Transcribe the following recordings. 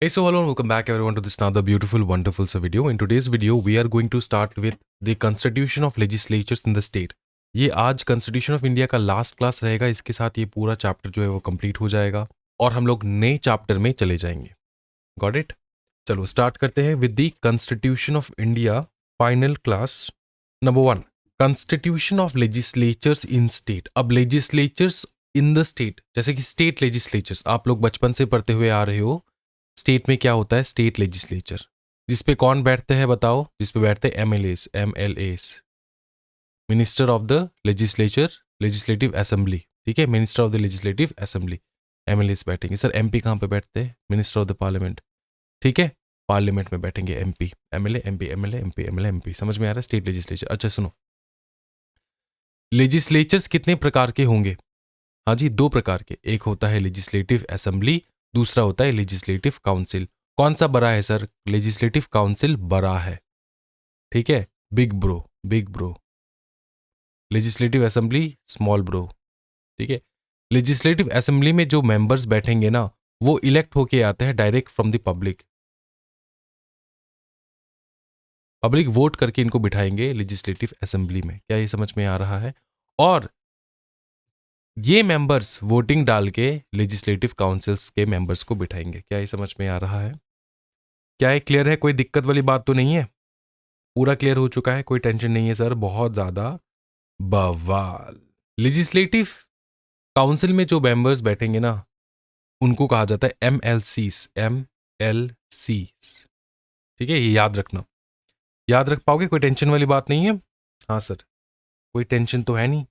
Hey, so hello and welcome back everyone to this another beautiful, wonderful video. In today's video, we are going to start with the constitution of legislatures in the state. ये आज constitution of India का last class रहेगा. इसके साथ ये पूरा chapter जो है वो कंप्लीट हो जाएगा और हम लोग नए चैप्टर में चले जाएंगे. Got it? चलो स्टार्ट करते हैं with the constitution of India final class. Number 1, constitution of legislatures in state. अब लेजिस्लेचर्स इन द स्टेट, जैसे कि स्टेट लेजिस्लेचर्स आप लोग बचपन से पढ़ते हुए आ रहे हो. स्टेट में क्या होता है? State legislature. जिसपे कौन बैठते हैं बताओ? जिसपे बैठते हैं MLAs, minister of the legislature, legislative assembly. ठीक है, minister of the legislative assembly, MLAs बैठेंगे. सर एमपी कहाँ पे बैठते हैं? Minister of the parliament. ठीक है, पार्लियामेंट में बैठेंगे MP, MLA MP, MLA MP, MLA MP. समझ में आ रहा है? State legislature. अच्छा सुनो, लेजिस्लेचर्स कितने प्रकार के होंगे? हाँ जी, 2 प्रकार के. एक होता है लेजिस्लेटिव असेंबली, दूसरा होता है लेजिस्लेटिव काउंसिल. कौन सा बड़ा है सर? लेजिस्लेटिव काउंसिल बड़ा है. ठीक है, big bro. Legislative assembly small bro. ठीक है, लेजिस्लेटिव असेंबली में जो मेंबर्स बैठेंगे ना, वो इलेक्ट होके आते हैं direct from the public. Public vote करके इनको बिठाएंगे लेजिस्लेटिव असेंबली में. क्या ये समझ में आ रहा है? और ये मेंबर्स वोटिंग डाल के लेजिस्लेटिव काउंसिल्स के मेंबर्स को बिठाएंगे. क्या ये समझ में आ रहा है? क्या ये क्लियर है? कोई दिक्कत वाली बात तो नहीं है? पूरा क्लियर हो चुका है? कोई टेंशन नहीं है सर? बहुत ज्यादा बवाल. लेजिस्लेटिव काउंसिल में जो मेंबर्स बैठेंगे ना, उनको कहा जाता है एमएलसीस. ठीक है, ये याद रखना. याद रख पाओगे? कोई टेंशन वाली बात नहीं है? हाँ सर, कोई टेंशन तो है नहीं.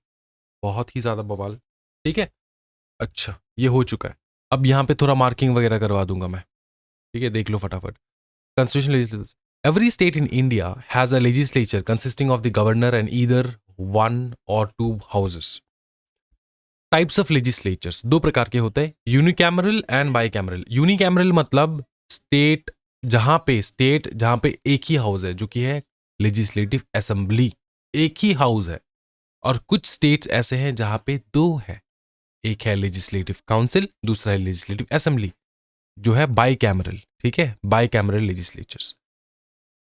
बहुत ही ज्यादा बवाल. ठीक है, अच्छा ये हो चुका है. अब यहाँ पे थोड़ा मार्किंग वगैरह करवा दूंगा मैं. ठीक है, देख लो फटाफट. Constitutional legislatures. Every state in India has a legislature consisting of the governor and either one or two houses. Types of legislatures 2 प्रकार के होते हैं, यूनिकैमरल एंड बाइकैमरल. यूनिकैमरल मतलब स्टेट जहां पे एक ही हाउस है, जो कि है लेजिस्लेटिव असेंबली. एक ही हाउस है. और कुछ स्टेट्स ऐसे हैं जहां पे 2 है. एक है लेजिस्लेटिव काउंसिल, दूसरा है लेजिस्लेटिव असेंबली, जो है बाइकैमरल. ठीक है, बाइकैमरल लेजिस्लेचर्स.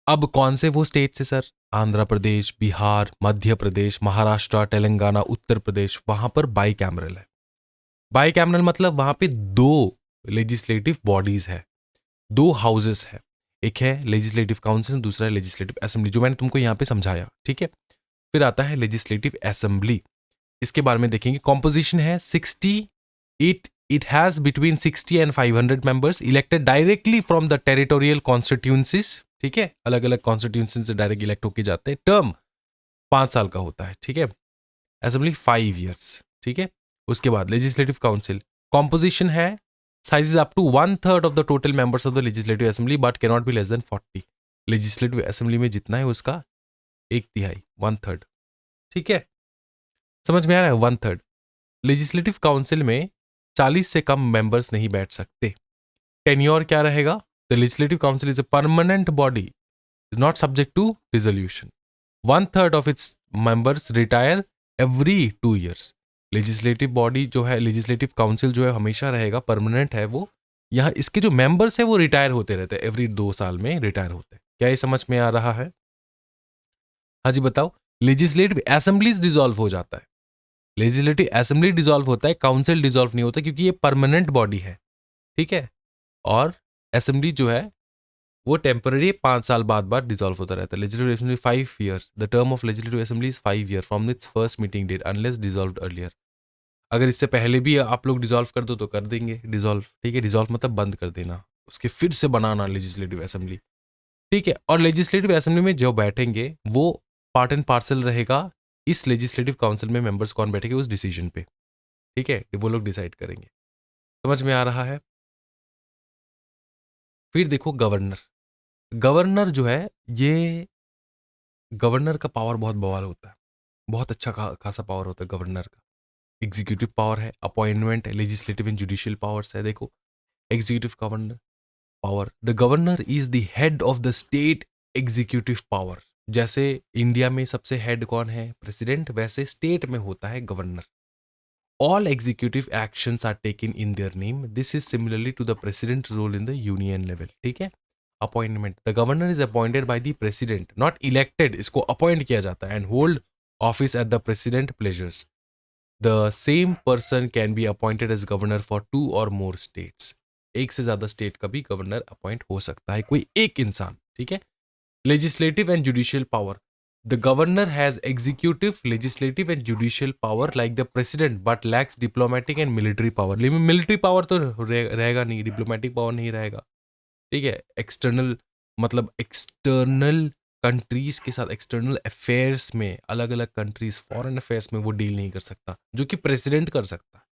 अब कौन से वो स्टेट से सर? आंध्र प्रदेश, बिहार, मध्य प्रदेश, महाराष्ट्र, तेलंगाना, उत्तर प्रदेश, वहां पर बाइकैमरल है. बाइकैमरल मतलब वहां पे 2 लेजिस्लेटिव बॉडीज है, 2 हाउसेस है. एक है लेजिस्लेटिव काउंसिल, दूसरा है लेजिस्लेटिव असेंबली, जो मैंने तुमको यहां पे समझाया. ठीक है, फिर आता है लेजिस्लेटिव असेंबली. इसके बारे में देखेंगे. कॉम्पोजिशन है 60. It has between 60 and 500 members elected directly from the territorial constituencies. ठीक है, अलग अलग कॉन्स्टिट्यूंसी से डायरेक्ट इलेक्ट होके जाते हैं. टर्म 5 साल का होता है. ठीक है, असेंबली 5 years. ठीक है, उसके बाद लेजिस्लेटिव काउंसिल. कॉम्पोजिशन है, size is up to 1/3 of the total members of the legislative assembly but can not be less than 40. Legislative assembly में जितना है उसका 1/3, 1/3. ठीक है, समझ में आ रहा है? 1/3. लेजिस्लेटिव काउंसिल में 40 से कम मेंबर्स नहीं बैठ सकते. टेन्योर क्या रहेगा? The legislative council is a permanent body, is not subject to resolution. 1/3 of its members retire every 2 years. Legislative body जो है, लेजिस्लेटिव काउंसिल जो है, हमेशा रहेगा, परमानेंट है वो. यहाँ इसके जो मेंबर्स है वो रिटायर होते रहते हैं, एवरी 2 साल में रिटायर होते हैं. क्या ये समझ में आ रहा है? हाँ जी बताओ. लेजिस्लेटिव असेंबलीज डिसॉल्व हो जाता है. लेजिस्लेटिव असेंबली डिसॉल्व होता है, काउंसिल डिसॉल्व नहीं होता, क्योंकि ये परमानेंट बॉडी है. ठीक है, और असेंबली जो है वो टेम्पररी 5 साल बाद डिसॉल्व होता रहता है. Legislative assembly 5 year. The term of legislative assembly is 5 year from its first meeting date unless dissolved earlier. अगर इससे पहले भी आप लोग डिसॉल्व कर दो तो कर देंगे डिसॉल्व. ठीक है, डिसॉल्व मतलब बंद कर देना, उसके फिर से बनाना लेजिस्लेटिव असेंबली. ठीक है, और लेजिस्लेटिव असेंबली में जो बैठेंगे वो पार्ट एंड पार्सल रहेगा. इस लेजिस्लेटिव काउंसिल में मेंबर्स कौन बैठेंगे उस डिसीजन पे. ठीक है, वो लोग डिसाइड करेंगे. समझ में आ रहा है? फिर देखो गवर्नर. गवर्नर जो है, ये गवर्नर का पावर बहुत बवाल होता है. बहुत अच्छा खासा पावर होता है गवर्नर का. एग्जीक्यूटिव पावर है, अपॉइंटमेंट है, लेजिस्लेटिव एंड जुडिशियल पावर्स है. देखो, executive governor power. The governor is the head of the state executive power. जैसे इंडिया में सबसे हेड कौन है? प्रेसिडेंट. वैसे स्टेट में होता है governor. all executive actions are taken in their name. This is similarly to the president's role in the union level. ठीक है. Appointment. The governor is appointed by the president, not elected. इसको appoint किया जाता है and hold office at the president pleasures. The same person can be appointed as governor for 2 or more states. एक से ज्यादा state का भी governor appoint हो सकता है, कोई एक इंसान. ठीक है. Legislative and judicial power. The governor has executive, legislative and judicial power like the president, but lacks diplomatic and military power. लेकिन military power तो रहेगा नहीं, diplomatic power नहीं रहेगा. ठीक है. एक्सटर्नल मतलब एक्सटर्नल कंट्रीज के साथ एक्सटर्नल अफेयर्स में, अलग अलग कंट्रीज फॉरेन अफेयर्स में वो डील नहीं कर सकता, जो कि प्रेसिडेंट कर सकता है.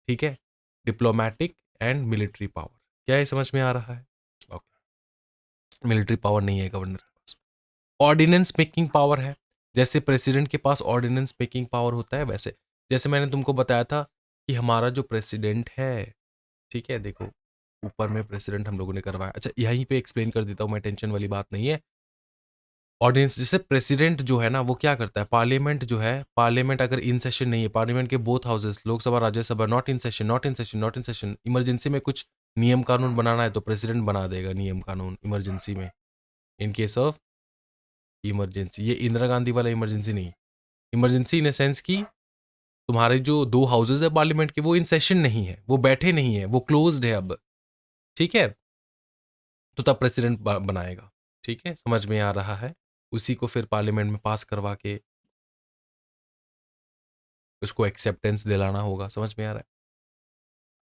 ठीक है. Diplomatic and military power. क्या ये समझ में आ रहा है? ओके. मिलिट्री पावर नहीं है गवर्नर के पास. ऑर्डिनेंस मेकिंग पावर है. जैसे प्रेसिडेंट के पास ऑर्डिनेंस मेकिंग पावर होता है, वैसे जैसे मैंने तुमको बताया था कि हमारा जो प्रेसिडेंट है, ठीक है, देखो ऊपर में प्रेसिडेंट हम लोगों ने करवाया. अच्छा, यहीं पे एक्सप्लेन कर देता हूँ मैं, टेंशन वाली बात नहीं है. ऑर्डिनेंस, जैसे प्रेसिडेंट जो है ना, वो क्या करता है, पार्लियामेंट जो है, पार्लियामेंट अगर इन सेशन नहीं है, पार्लियामेंट के both houses, Lok Sabha Rajya Sabha, not in session, not in session, not in session, emergency में कुछ नियम कानून बनाना है तो प्रेसिडेंट बना देगा नियम कानून इमरजेंसी में. इन केस ऑफ इमरजेंसी, ये इंदिरा गांधी वाला इमरजेंसी नहीं, इमरजेंसी इन सेंस की तुम्हारे जो 2 हाउसेज है पार्लियामेंट के, वो इन सेशन नहीं है, वो बैठे नहीं है, वो क्लोज्ड है अब. ठीक है. तो तब प्रेसिडेंट बनाएगा. ठीक है, समझ में आ रहा है. उसी को फिर पार्लियामेंट में पास करवा के उसको एक्सेप्टेंस दिलाना होगा. समझ में आ रहा है?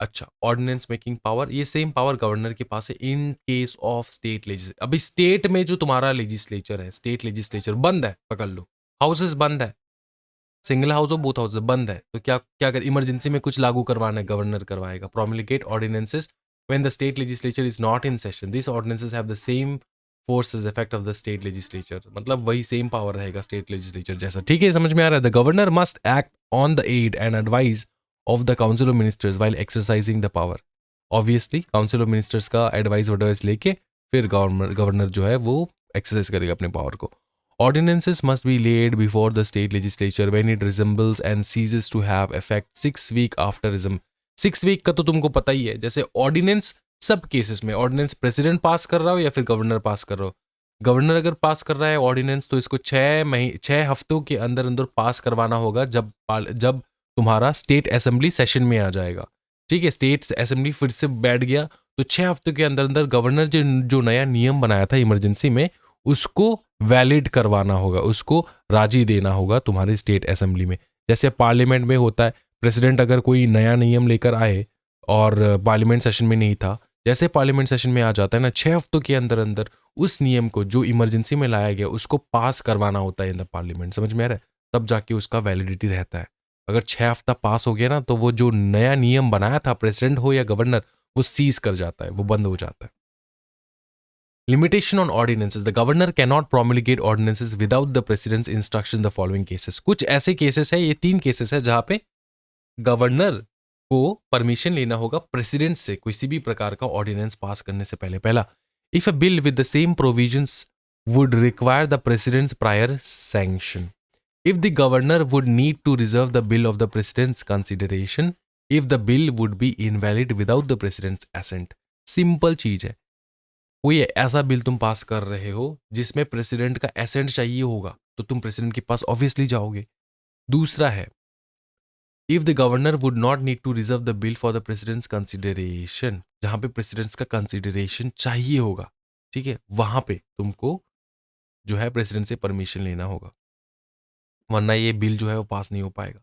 अच्छा, ऑर्डिनेंस मेकिंग पावर, ये सेम पावर गवर्नर के पास है in case of state legislature. अभी स्टेट में जो तुम्हारा लेजिस्लेचर है, स्टेट लेजिस्लेचर बंद है, पकड़ लो, हाउसेस बंद है, सिंगल हाउस और बोथ हाउस बंद है, तो क्या क्या कर, इमरजेंसी में कुछ लागू करवाना है, गवर्नर करवाएगा. प्रोमulgate ordinances when the state legislature is not in session. These ordinances have the same force as effect of the state legislature. मतलब वही सेम पावर रहेगा स्टेट लेजिस्लेचर जैसा. ठीक है, समझ में आ रहा है? The governor must act on the aid and advice of the council of ministers while exercising the power. Obviously council of ministers का एडवाइस लेके फिर गवर्नर जो है वो एक्सरसाइज करेगा अपने पावर को. Ordinances must be laid before the state legislature when it resembles and ceases to have effect 6 weeks after 6 week का तो तुमको पता ही है. जैसे ऑर्डिनेंस सब केसेस में, ऑर्डिनेंस प्रेसिडेंट पास कर रहा हो या फिर गवर्नर पास कर रहा हो. गवर्नर अगर पास कर रहा है ऑर्डिनेंस तो इसको 6 हफ्तों के अंदर अंदर पास करवाना होगा, जब तुम्हारा स्टेट असेंबली सेशन में आ जाएगा. ठीक है, स्टेट असेंबली फिर से बैठ गया तो 6 हफ्तों के अंदर अंदर गवर्नर जो नया नियम बनाया था इमरजेंसी में, उसको वैलिड करवाना होगा, उसको राजी देना होगा तुम्हारी स्टेट असेंबली में. जैसे पार्लियामेंट में होता है, प्रेसिडेंट अगर कोई नया नियम लेकर आए और पार्लियामेंट सेशन में नहीं था, जैसे पार्लियामेंट सेशन में आ जाता है ना, 6 हफ्तों के अंदर अंदर उस नियम को जो इमरजेंसी में लाया गया उसको पास करवाना होता है इन द पार्लियामेंट. समझ में आ रहा है? तब जाके उसका वैलिडिटी रहता है. अगर 6 हफ्ता पास हो गया ना, तो वो जो नया नियम बनाया था प्रेसिडेंट हो या गवर्नर, वो सीज कर जाता है, वो बंद हो जाता है. Limitation on ordinances. The governor cannot promulgate ordinances without the president's instruction in the following cases. कुछ ऐसे केसेस है, ये 3 केसेस है जहां पे गवर्नर को परमिशन लेना होगा प्रेसिडेंट से किसी भी प्रकार का ऑर्डिनेंस पास करने से पहले. पहला, if a bill with the same provisions would require the president's prior sanction, if the governor would need to reserve the bill of the president's consideration, if the bill would be invalid without the president's assent. Simple चीज है. कोई ऐसा bill तुम पास कर रहे हो जिसमें president का एसेंट चाहिए होगा, तो तुम प्रेसिडेंट के पास ऑब्वियसली जाओगे. दूसरा है, if the governor would not need to reserve the bill for the president's consideration, जहां पे प्रेसिडेंट्स का कंसिडरेशन चाहिए होगा, ठीक है, वहां पे तुमको जो है प्रेसिडेंट से परमिशन लेना होगा, वरना ये बिल जो है वो पास नहीं हो पाएगा.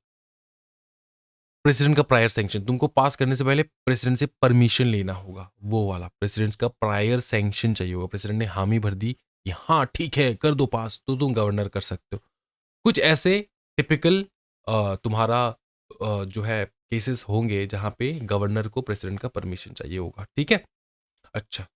प्रेसिडेंट का प्रायर सैंक्शन, तुमको पास करने से पहले प्रेसिडेंट से परमिशन लेना होगा, वो वाला प्रेसिडेंट का प्रायर सैंक्शन चाहिए होगा. प्रेसिडेंट ने हामी भर दी कि हाँ ठीक है कर दो पास, तो तुम गवर्नर कर सकते हो. कुछ ऐसे टिपिकल तुम्हारा जो है केसेस होंगे जहां पे गवर्नर को प्रेसिडेंट का परमिशन चाहिए होगा. ठीक है. अच्छा,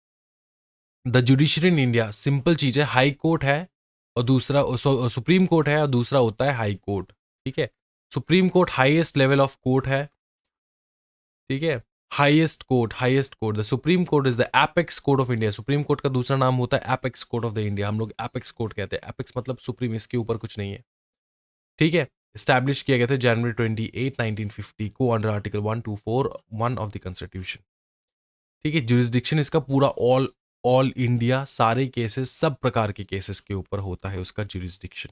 the judiciary in India simple चीज है, हाई कोर्ट है और दूसरा सुप्रीम कोर्ट है और दूसरा होता है हाई कोर्ट. ठीक है. Supreme court highest level of court है. ठीक है. Highest court the supreme court is the apex court of India. Supreme court का दूसरा नाम होता है apex court of the India. हम लोग एपेक्स कोर्ट कहते हैं. एपेक्स मतलब सुप्रीम, इसके ऊपर कुछ नहीं है. ठीक है. स्टैब्लिश किया गया था जनवरी 28 1950 को under article 1241 of the constitution. ठीक है, जुरिस्डिक्शन इसका पूरा ऑल इंडिया सारे केसेस, सब प्रकार के केसेस के ऊपर होता है उसका jurisdiction.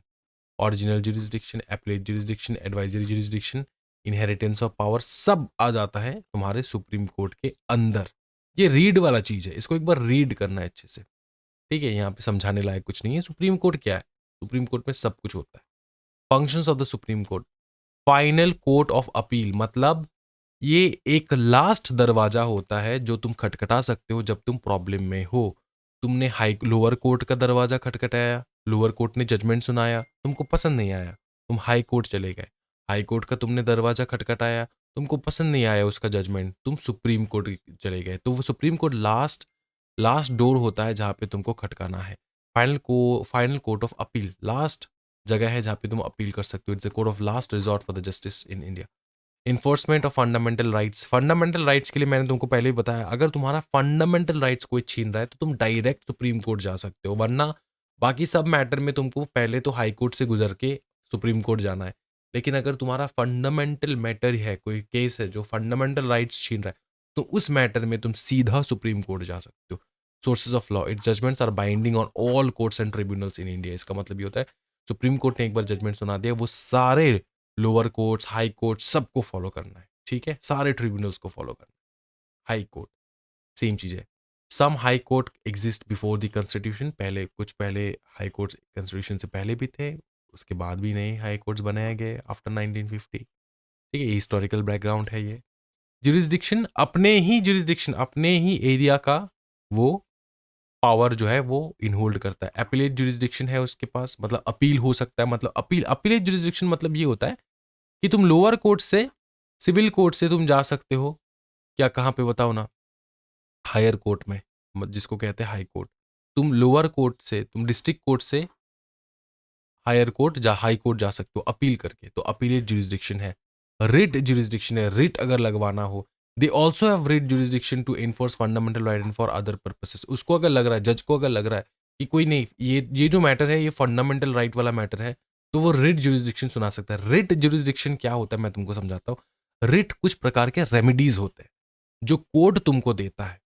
Original jurisdiction, appellate jurisdiction, advisory jurisdiction, inheritance of power, सब आ जाता है तुम्हारे सुप्रीम कोर्ट के अंदर। ये रीड वाला चीज है, इसको एक बार रीड करना है अच्छे से। ठीक है, यहाँ पे समझाने लायक कुछ नहीं है। सुप्रीम कोर्ट क्या है? सुप्रीम कोर्ट में सब कुछ होता है। Functions of the supreme court, final court of appeal, मतलब ये एक लास्ट दरवाजा होता है जो तुम खटखटा सकते हो जब तुम प्रॉब्लम में हो। तुमने हाई लोअर कोर्ट का दरवाजा खटखटाया, लोअर कोर्ट ने जजमेंट सुनाया, तुमको पसंद नहीं आया, तुम हाई कोर्ट चले गए। हाई कोर्ट का तुमने दरवाजा खटखटाया, तुमको पसंद नहीं आया उसका जजमेंट, तुम सुप्रीम कोर्ट चले गए। तो वो सुप्रीम कोर्ट लास्ट डोर होता है जहाँ पे तुमको खटकाना है। Final court of appeal last जगह है जहाँ पे तुम अपील कर सकते हो। It's a court of last resort for the justice in India. Enforcement of fundamental rights, fundamental rights के लिए मैंने तुमको पहले ही बताया, अगर तुम्हारा फंडामेंटल राइट्स कोई छीन रहा है तो तुम डायरेक्ट सुप्रीम कोर्ट जा सकते हो, वरना बाकी सब मैटर में तुमको पहले तो हाई कोर्ट से गुजर के सुप्रीम कोर्ट जाना है। लेकिन अगर तुम्हारा फंडामेंटल मैटर है, कोई केस है जो फंडामेंटल राइट्स छीन रहा है, तो उस मैटर में तुम सीधा सुप्रीम कोर्ट जा सकते हो। Sources of law, its judgments are binding on all courts and tribunals in India. इसका मतलब ये होता है सुप्रीम कोर्ट ने एक बार जजमेंट सुना दिया, वो सारे लोअर कोर्ट्स, हाई कोर्ट, सबको फॉलो करना है। ठीक है, सारे ट्रिब्यूनल्स को फॉलो करना है। हाई कोर्ट सेम चीज है। Some high court exist before the constitution, पहले हाई कोर्ट्स कॉन्स्टिट्यूशन से पहले भी थे, उसके बाद भी नए हाई कोर्ट्स बनाए गए आफ्टर 1950। ठीक है, हिस्टोरिकल बैकग्राउंड है ये। जुरिस्डिक्शन अपने ही एरिया का वो पावर जो है वो इनहोल्ड करता है। अपीलेट जुरिस्डिक्शन है उसके पास, मतलब अपील हो सकता है, मतलब अपीलेट जुरिस्डिक्शन मतलब ये होता है कि तुम लोअर कोर्ट से, सिविल कोर्ट से तुम जा सकते हो। क्या, कहाँ पे बताओ ना? हायर कोर्ट में, जिसको कहते हैं हाई कोर्ट। तुम लोअर कोर्ट से, तुम डिस्ट्रिक्ट कोर्ट से हायर कोर्ट हाई कोर्ट जा सकते हो अपील करके, तो अपीलेट जुरिस्डिक्शन है। रिट जुरिस्डिक्शन है, रिट अगर लगवाना हो। They also have writ jurisdiction to enforce fundamental right and for other purposes. उसको अगर लग रहा है, जज को अगर लग रहा है कि कोई नहीं, ये जो मैटर है ये फंडामेंटल राइट वाला मैटर है, तो वो रिट जुरिस्डिक्शन सुना सकता है। रिट जुरिस्डिक्शन क्या होता है मैं तुमको समझाता हूँ। रिट कुछ प्रकार के रेमेडीज होते हैं जो कोर्ट तुमको देता है।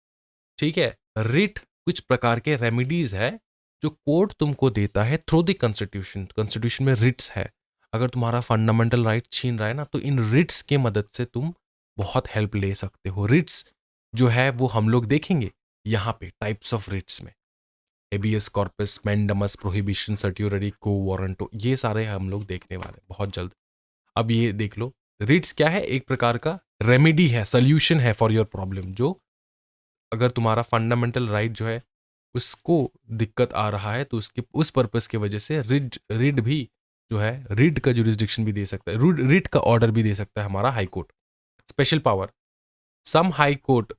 ठीक है, रिट कुछ प्रकार के रेमेडीज है जो कोर्ट तुमको देता है थ्रू द कॉन्स्टिट्यूशन। कॉन्स्टिट्यूशन में रिट्स है। अगर तुम्हारा फंडामेंटल राइट छीन रहा है ना, तो इन रिट्स के मदद से तुम बहुत हेल्प ले सकते हो। रिट्स जो है वो हम लोग देखेंगे यहाँ पे टाइप्स ऑफ रिट्स में। Habeas corpus, mandamus, prohibition, certiorari, quo warranto, ये सारे हम लोग देखने वाले हैं बहुत जल्द। अब ये देख लो, रिट्स क्या है? एक प्रकार का रेमेडी है, सोल्यूशन है फॉर योर प्रॉब्लम। जो अगर तुम्हारा फंडामेंटल राइट जो है उसको दिक्कत आ रहा है, तो उसके उस पर्पस की वजह से रिट भी जो है, रिट का जुरिस्डिक्शन भी दे सकता है, रिट का ऑर्डर भी दे सकता है हमारा high court. Special power, some high court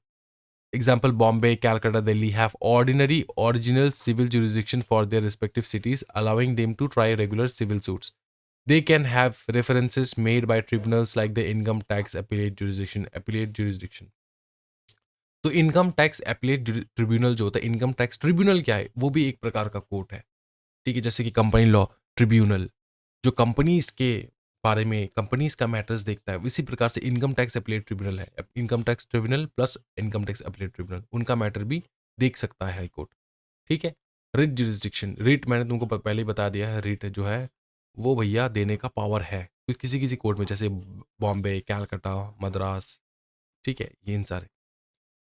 example Bombay, Calcutta, Delhi have ordinary original civil jurisdiction for their respective cities, allowing them to try regular civil suits. They can have references made by tribunals like the income tax appellate jurisdiction. तो income tax appellate tribunal जो होता है, income tax tribunal क्या है? वो भी एक प्रकार का कोर्ट है। ठीक है, जैसे कि कंपनी लॉ ट्रिब्यूनल जो कंपनीज के बारे में, कंपनीज का मैटर्स देखता है, इसी प्रकार से इनकम टैक्स अपीलेट ट्रिब्यूनल है। Income tax tribunal plus income tax appellate tribunal, उनका मैटर भी देख सकता है हाई कोर्ट। ठीक है, रिट जुरिस्डिक्शन, रिट मैंने तुमको पहले ही बता दिया है। रिट जो है वो भैया देने का पावर है किसी किसी कोर्ट में, जैसे बॉम्बे, कैलकाटा, मद्रास। ठीक है, ये इन सारे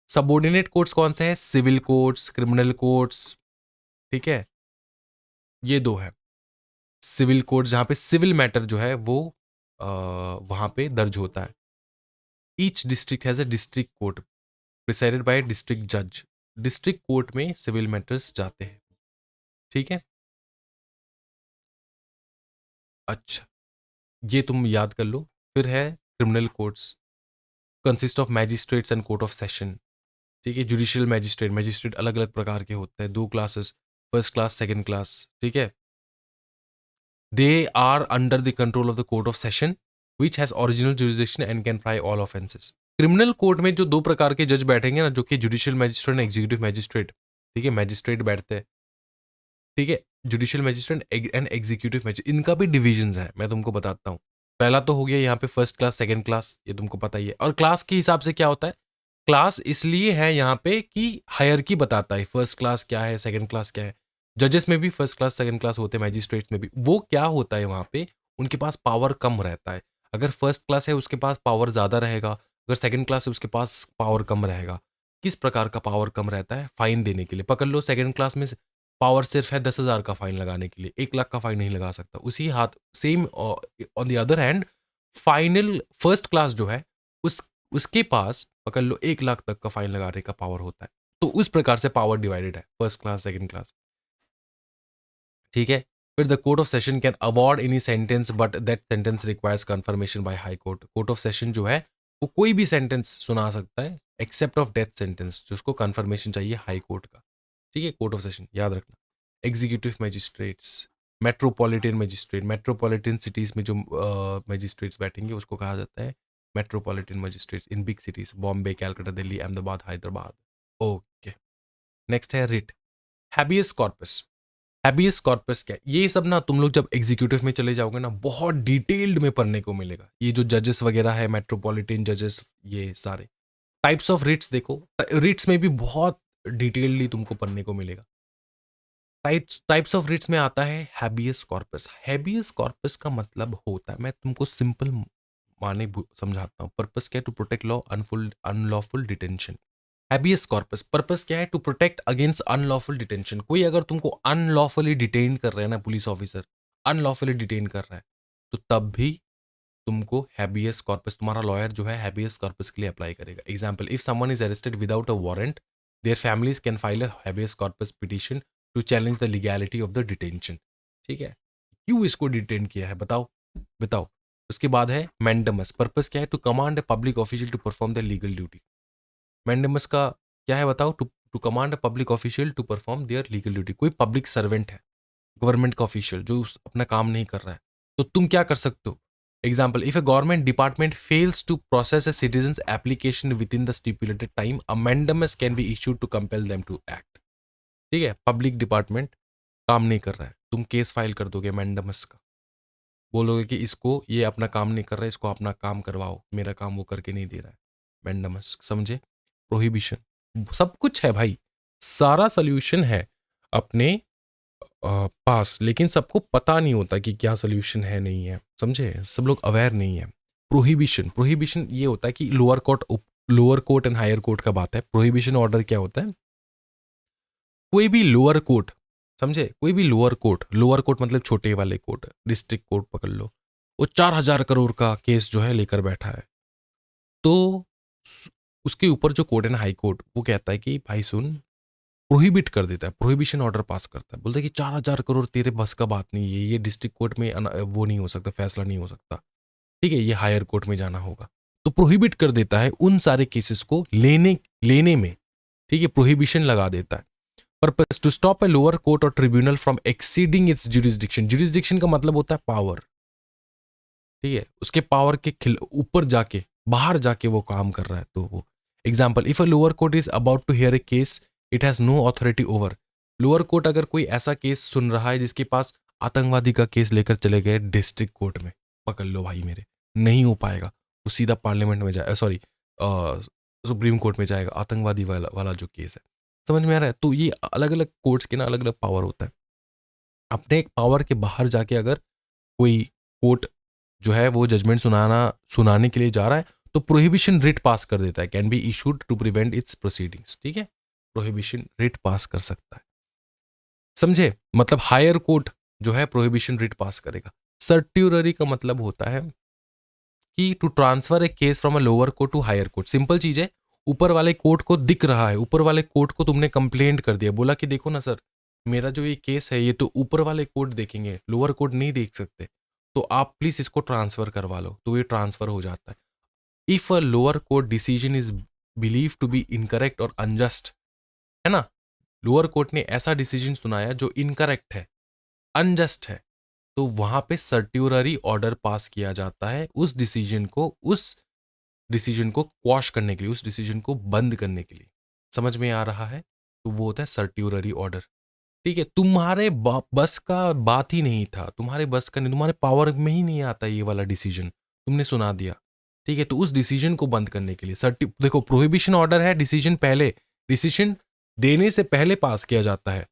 सबऑर्डिनेट कोर्ट्स कौन से हैं? Civil courts, criminal courts. ठीक है, ये दो है। सिविल कोर्ट जहां पे सिविल मैटर जो है वो वहां पे दर्ज होता है। Each district has a district court presided bye district जज। डिस्ट्रिक्ट कोर्ट में सिविल मैटर्स जाते हैं। ठीक है, अच्छा, ये तुम याद कर लो। फिर है criminal courts, consist of magistrates and court of session. ठीक है, जुडिशियल मैजिस्ट्रेट, मैजिस्ट्रेट अलग अलग प्रकार के होते हैं, दो classes, first class, second class. ठीक है, they are under the control of the court of session which has original jurisdiction and can try all offences. Criminal court में जो दो प्रकार के जज बैठेंगे ना, जो कि judicial magistrate and executive magistrate. ठीक है, मैजिस्ट्रेट बैठते हैं। ठीक है, judicial magistrate and executive magistrate, इनका भी डिविजन्स है, मैं तुमको बताता हूँ। पहला तो हो गया यहाँ पे फर्स्ट क्लास सेकंड क्लास, ये तुमको पता ही है। और क्लास के हिसाब से क्या होता है, क्लास इसलिए है यहाँ पे कि हायरकी बताता है, फर्स्ट क्लास क्या है सेकंड क्लास क्या है। जजेस में भी फर्स्ट क्लास सेकंड क्लास होते हैं, मैजिस्ट्रेट्स में भी। वो क्या होता है वहाँ पे, उनके पास पावर कम रहता है। अगर फर्स्ट क्लास है उसके पास पावर ज़्यादा रहेगा, अगर सेकंड क्लास है उसके पास पावर कम रहेगा। किस प्रकार का पावर कम रहता है, फाइन देने के लिए। पकड़ लो सेकंड क्लास में पावर सिर्फ है 10,000 का फाइन लगाने के लिए, 1 लाख का फाइन नहीं लगा सकता। उसी हाथ same on the other hand final first class जो है उसके पास पकड़ लो 1 लाख तक का फाइन लगाने का पावर होता है। तो उस प्रकार से पावर डिवाइडेड है, फर्स्ट क्लास सेकंड क्लास। ठीक है। फिर the court of session can award any sentence but that sentence requires confirmation by high court. Court of session जो है वो कोई भी सेंटेंस सुना सकता है एक्सेप्ट ऑफ डेथ सेंटेंस, जिसको कंफर्मेशन चाहिए हाई कोर्ट का। ठीक है, कोर्ट ऑफ सेशन याद रखना। Executive magistrates, metropolitan magistrate, metropolitan cities में जो मैजिस्ट्रेट्स बैठेंगे उसको कहा जाता है metropolitan magistrates in big cities, Bombay, Calcutta, Delhi, Ahmedabad, Hyderabad. Okay, next है writ, habeas corpus. Habeas corpus क्या है, ये सब ना तुम लोग जब एग्जीक्यूटिव में चले जाओगे ना बहुत डिटेल्ड में पढ़ने को मिलेगा। ये जो जजेस वगैरह है, मेट्रोपॉलिटन जजेस, ये सारे टाइप्स ऑफ रिट्स देखो, रिट्स में भी बहुत डिटेल्डली तुमको पढ़ने को मिलेगा। टाइप्स ऑफ रिट्स में आता है हैबियस कॉर्पस। हैबियस कॉर्पस का मतलब होता है, मैं तुमको सिंपल माने समझाता हूँ। पर्पस क्या है, to protect law unlawful detention. Habeas corpus purpose क्या है, to protect against unlawful detention. कोई अगर तुमको अनलॉफुली डिटेन कर रहे हैं ना, पुलिस ऑफिसर अनलॉफुली डिटेन कर रहा है, तो तब भी तुमको हैबियस कॉर्पस, तुम्हारा लॉयर जो है हैबियस कॉर्पस के लिए अप्लाई करेगा। Example, if someone is arrested without a warrant, their families can file a habeas corpus petition to challenge the legality of the detention. ठीक है, क्यों इसको डिटेन किया है बताओ बताओ। उसके बाद है मैंडमस। पर्पस क्या है, to command a public official to perform the legal duty. Mandamus का क्या है बताओ, to command a public official to perform their legal duty. कोई पब्लिक सर्वेंट है, गवर्नमेंट का ऑफिशियल जो अपना काम नहीं कर रहा है, तो तुम क्या कर सकते हो। Example, if a government department fails to process a citizen application within the stipulated time, a mandamus can be issued to compel them to act. ठीक है, पब्लिक डिपार्टमेंट काम नहीं कर रहा है, तुम केस फाइल कर दोगे मैंडेमस का, बोलोगे कि इसको ये अपना काम नहीं कर रहा है, इसको अपना काम करवाओ, मेरा काम वो करके नहीं दे रहा है। मैंडेमस, समझे। प्रोहिबिशन, सब कुछ है भाई, सारा सोल्यूशन है अपने पास, लेकिन सबको पता नहीं होता कि क्या सोल्यूशन है नहीं है, समझे। सब लोग अवेयर नहीं है। प्रोहिबिशन, प्रोहिबिशन ये होता है कि lower court and higher court का बात है। प्रोहिबिशन ऑर्डर क्या होता है, कोई भी लोअर कोर्ट, समझे, कोई भी लोअर कोर्ट मतलब छोटे वाले कोर्ट, डिस्ट्रिक्ट कोर्ट पकड़ लो, वो 4,000 करोड़ का केस जो है लेकर बैठा है, तो उसके ऊपर जो कोर्ट है ना, हाई कोर्ट, वो कहता है कि भाई सुन, प्रोहिबिट कर देता है, प्रोहिबिशन ऑर्डर पास करता है, बोलता है कि 4,000 करोड़ तेरे बस का बात नहीं है, ये डिस्ट्रिक्ट कोर्ट में वो नहीं हो सकता, फैसला नहीं हो सकता। ठीक है, ये हायर कोर्ट में जाना होगा। तो प्रोहिबिट कर देता है उन सारे केसेस को लेने में। ठीक है, प्रोहिबिशन लगा देता है। Purpose, to stop a lower court और tribunal from exceeding its jurisdiction. Jurisdiction का मतलब होता है पावर। ठीक है, उसके पावर के ऊपर जाके, बाहर जाके वो काम कर रहा है, तो वो example, if a lower court is about to hear a case it has no authority over. Lower court अगर कोई ऐसा केस सुन रहा है जिसके पास आतंकवादी का केस लेकर चले गए डिस्ट्रिक्ट कोर्ट में, पकड़ लो भाई मेरे, नहीं हो पाएगा, वो सीधा पार्लियामेंट में जाए, सॉरी सुप्रीम कोर्ट में जाएगा, आतंकवादी वाला जो केस है। समझ में आ रहा है। तो ये अलग अलग कोर्ट्स के ना अलग अलग पावर होता है। अपने एक पावर के बाहर जाके अगर कोई कोर्ट जो है वो जजमेंट सुनाने के लिए जा रहा है, तो प्रोहिबिशन रिट पास कर देता है, can be issued to prevent its proceedings. ठीक है, प्रोहिबिशन रिट पास कर सकता है, समझे। मतलब हायर कोर्ट जो है प्रोहिबिशन रिट पास करेगा। सर्ट्यूररी का मतलब होता है कि to transfer a case from a lower court to higher court. Simple चीज है, ऊपर वाले कोर्ट को दिख रहा है, ऊपर वाले कोर्ट को तुमने कंप्लेंट कर दिया, बोला कि देखो ना सर, मेरा जो ये केस है ये तो ऊपर वाले कोर्ट देखेंगे, लोअर कोर्ट नहीं देख सकते, तो आप प्लीज इसको ट्रांसफर करवा लो, तो ये ट्रांसफर हो जाता है। If a lower court decision is believe to be incorrect और अनजस्ट, है ना, लोअर कोर्ट ने ऐसा डिसीजन सुनाया जो इनकरेक्ट है, अनजस्ट है, तो वहां पे सर्ट्यूररी ऑर्डर पास किया जाता है उस डिसीजन को क्वॉश करने के लिए, उस डिसीजन को बंद करने के लिए। समझ में आ रहा है। तो वो होता है सर्ट्यूररी ऑर्डर। ठीक है, तुम्हारे बस का बात ही नहीं था, तुम्हारे बस का नहीं, तुम्हारे पावर में ही नहीं आता ये वाला डिसीजन, तुमने सुना दिया, ठीक है, तो उस डिसीजन को बंद करने के लिए देखो प्रोहिबिशन ऑर्डर है, डिसीजन पहले, डिसीजन देने से पहले पास किया जाता है।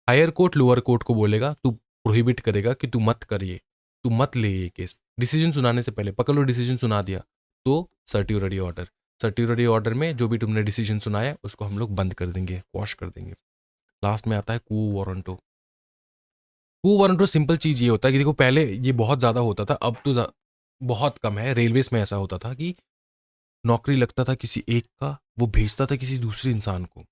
हायर कोर्ट लोअर कोर्ट को बोलेगा, तू प्रोहिबिट करेगा कि तू मत करिए, तू मत ले ये केस, डिसीजन सुनाने से पहले पकड़ लो, डिसीजन सुना दिया तो सर्ट्यूटरी ऑर्डर, सर्ट्यूटरी ऑर्डर में जो भी तुमने डिसीजन सुनाया उसको हम लोग बंद कर देंगे, वॉश कर देंगे। लास्ट में आता है क्वो वारंटो। क्वो वारंटो सिंपल चीज ये होता है कि देखो पहले ये बहुत ज्यादा होता था, अब तो बहुत कम है। रेलवेज में ऐसा होता था कि नौकरी लगता था किसी एक का, वो भेजता था किसी दूसरे इंसान को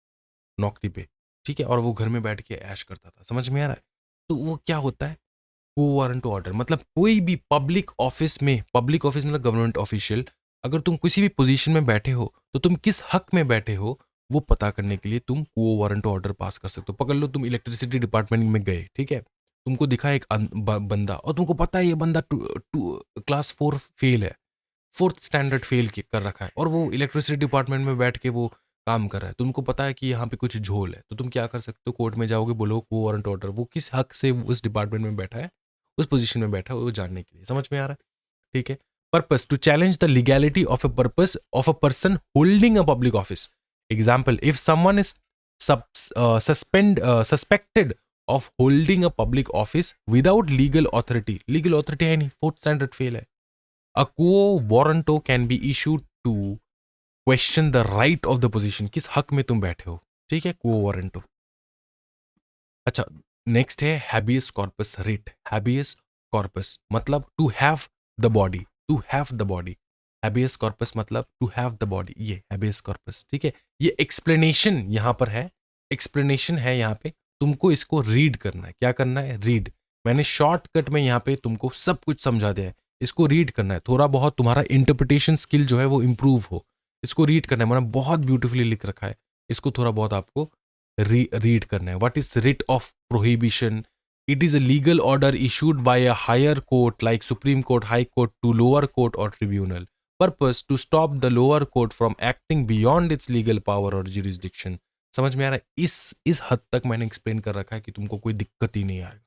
नौकरी पे, ठीक है, और वो घर में बैठ के ऐश करता था, समझ में आ रहा है। तो वो क्या होता है, को वारंट ऑर्डर, मतलब कोई भी पब्लिक ऑफिस में, पब्लिक ऑफिस मतलब गवर्नमेंट ऑफिशियल, अगर तुम किसी भी पोजीशन में बैठे हो तो तुम किस हक में बैठे हो वो पता करने के लिए तुम को वारंट ऑर्डर पास कर सकते हो। पकड़ लो तुम इलेक्ट्रिसिटी डिपार्टमेंट में गए, ठीक है, तुमको दिखा एक बंदा और तुमको पता है ये बंदा क्लास 4 फेल है, 4th स्टैंडर्ड फेल कर रखा है, और वो इलेक्ट्रिसिटी डिपार्टमेंट में बैठ के वो काम कर रहा है, तुमको पता है कि यहाँ पे कुछ झोल है, तो तुम क्या कर सकते हो, कोर्ट में जाओगे, बोलो वो वारंट ऑर्डर, वो किस हक से उस डिपार्टमेंट में बैठा है, उस पोजीशन में बैठा है, वो जानने के लिए। समझ में आ रहा है, ठीक है। Purpose, to challenge the legality of a purpose of a person holding a public office. Example, if someone is suspected of holding a public office without legal authority, legal authority है नहीं, 4th स्टैंडर्ड फेल है, a quo warranto can be issued to question the right of the position, किस हक में तुम बैठे हो, ठीक है, quo warranto। अच्छा, नेक्स्ट है habeas corpus writ। habeas corpus मतलब to have the body, to have the body, habeas corpus मतलब टू हैव द बॉडी, ये habeas corpus, ठीक है। ये एक्सप्लेनेशन यहां पर है, एक्सप्लेनेशन है यहाँ पे, तुमको इसको रीड करना है। क्या करना है, रीड। मैंने शॉर्टकट में यहाँ पे तुमको सब कुछ समझा दिया है, इसको रीड करना है, थोड़ा बहुत तुम्हारा इंटरप्रिटेशन स्किल जो है वो इंप्रूव हो, इसको रीड करना है। मैंने बहुत ब्यूटीफुली लिख रखा है, इसको थोड़ा बहुत आपको रीड करना है। What is writ of prohibition? It is a legal order issued by a higher court like supreme court, high court to lower court और tribunal. Purpose, to stop the lower court from acting beyond its legal power और jurisdiction. समझ में आ रहा है, इस हद तक मैंने एक्सप्लेन कर रखा है कि तुमको कोई दिक्कत ही नहीं आएगा,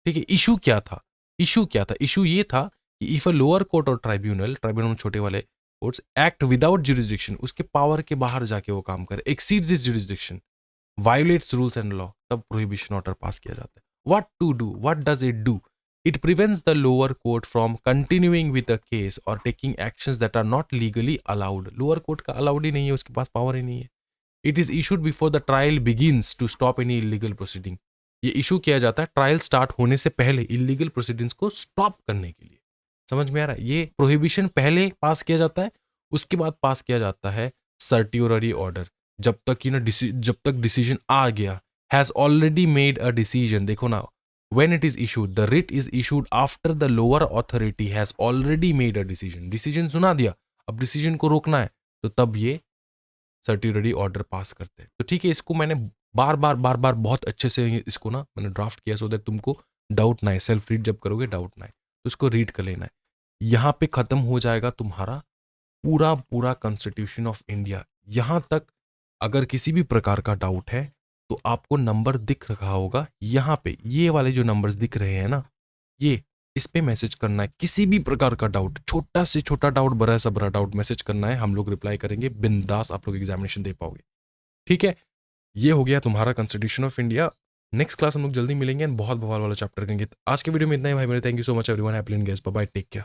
ठीक है। इशू क्या था, इशू क्या था, इशू ये था कि इफ अ लोअर कोर्ट और ट्राइब्यूनल, ट्राइब्यूनल छोटे वाले कोर्ट्स, एक्ट विदाउट जुरिसडिक्शन, उसके पावर के बाहर जाके वो काम करे, exceeds this jurisdiction, violates rules and law, तब प्रोहिबिशन ऑर्डर पास किया जाता है। What to do, what does it do? It prevents the lower court from continuing with a case और taking actions that are not legally allowed. Lower court का allowed ही नहीं है, उसके पास पावर ही नहीं है। It is issued before the trial begins to stop any illegal proceeding. ये इशू किया जाता है ट्रायल स्टार्ट होने से पहले, इलीगल प्रोसीडिंग्स को स्टॉप करने के लिए। समझ में आ रहा है, ये प्रोहिबिशन पहले पास किया जाता है, उसके बाद पास किया जाता है सर्ट्यूटरी ऑर्डर। जब तक कि ना जब तक डिसीजन आ गया, has already made a decision, देखो ना, when it is issued, the writ is issued after the lower authority has already made a decision। Decision सुना दिया, अब डिसीजन को रोकना है, तो तब ये सर्ट्यूटरी ऑर्डर पास करते हैं। तो ठीक है, इसको मैंने बार बार बहुत अच्छे से इसको ना मैंने ड्राफ्ट किया, सो दैट तुमको डाउट ना है, सेल्फ रीड जब करोगे डाउट ना है, तो इसको रीड कर लेना है। यहाँ पे खत्म हो जाएगा तुम्हारा पूरा कॉन्स्टिट्यूशन ऑफ इंडिया। यहाँ तक अगर किसी भी प्रकार का डाउट है तो आपको नंबर दिख रहा होगा यहाँ पे, ये वाले जो नंबर्स दिख रहे हैं ना, ये इस पे मैसेज करना है। किसी भी प्रकार का डाउट, छोटा से छोटा डाउट, बड़ा से बड़ा डाउट, मैसेज करना है, हम लोग रिप्लाई करेंगे, बिंदास आप लोग एग्जामिनेशन दे पाओगे, ठीक है। ये हो गया तुम्हारा constitution of India. Next class हम लोग जल्दी मिलेंगे, बहुत बवाल वाला चैप्टर करेंगे। आज के वीडियो में इतना ही भाई मेरे, thank you so much everyone, happy and guess, bye bye, take care.